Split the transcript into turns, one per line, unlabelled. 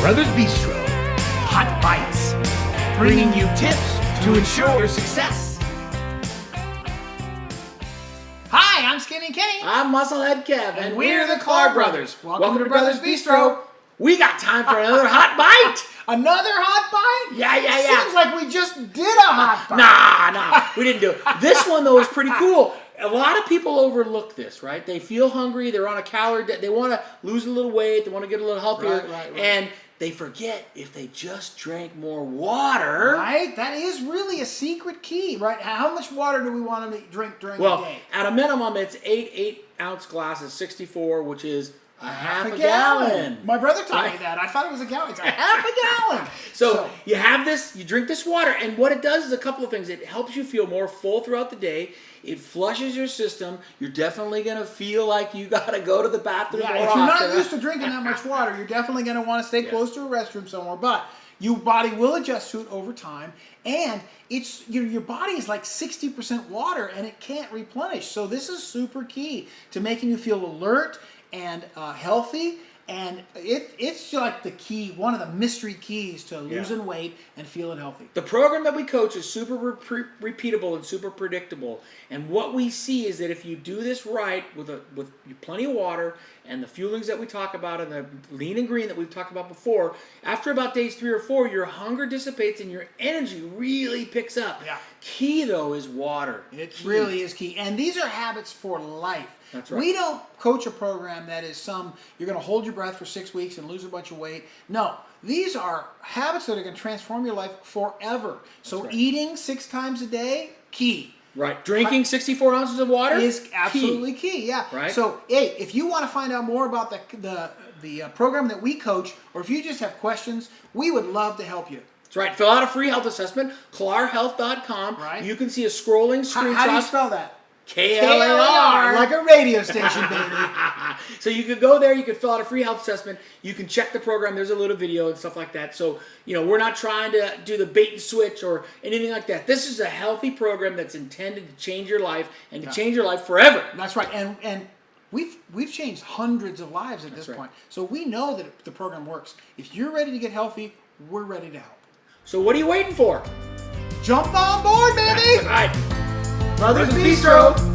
Brothers Bistro, Hot Bites, bringing you tips to ensure your success. Hi, I'm Skinny Kenny.
I'm Musclehead Kev,
And we're the Klar brothers.
Welcome to Brothers Bistro. We got time for another hot bite.
Another hot bite?
Yeah.
Seems like we just did a hot bite.
Nah, we didn't do it. This one, though, is pretty cool. A lot of people overlook this, right? They feel hungry, they're on a calorie diet, they want to lose a little weight, they want to get a little healthier,
Right.
and they forget if they just drank more water.
Right? That is really a secret key, right? How much water do we want to drink during the
Well,
day?
at a minimum, it's 8-ounce glasses, 64, which is a half a gallon.
My brother taught me that. I thought it was a gallon. It's a half a gallon.
So you have this, you drink this water, and what it does is a couple of things. It helps you feel more full throughout the day. It flushes your system. You're definitely going to feel like you got to go to the bathroom more
if you're not
often.
used to drinking that much water, you're definitely going to want to stay close to a restroom somewhere. But your body will adjust to it over time, and it's your body is like 60% water, and it can't replenish. So this is super key to making you feel alert and healthy. And it's like the key, one of the mystery keys to losing weight and feeling healthy.
The program that we coach is super repeatable and super predictable. And what we see is that if you do this right with plenty of water and the fuelings that we talk about and the lean and green that we've talked about before, after about days 3 or 4, your hunger dissipates and your energy really picks up.
Yeah.
Key, though, is water.
It really is key. And these are habits for life.
That's right.
We don't coach a program that is you're going to hold your breath for 6 weeks and lose a bunch of weight. No, these are habits that are going to transform your life forever. So eating 6 times a day, key.
Right. Drinking 64 ounces of water
is absolutely key. Yeah.
Right.
So, hey, if you want to find out more about the program that we coach, or if you just have questions, we would love to help you.
That's right. Fill out a free health assessment, klarhealth.com.
Right.
You can see a scrolling screenshot.
How do you spell that?
Klar.
Like a radio station, baby.
So you could go there, you could fill out a free health assessment, you can check the program, there's a little video and stuff like that. So, we're not trying to do the bait and switch or anything like that. This is a healthy program that's intended to change your life and to change your life forever.
That's right. And we've changed hundreds of lives at this point. So we know that the program works. If you're ready to get healthy, we're ready to help.
So what are you waiting for?
Jump on board, baby!
That's right.
Brothers Bistro.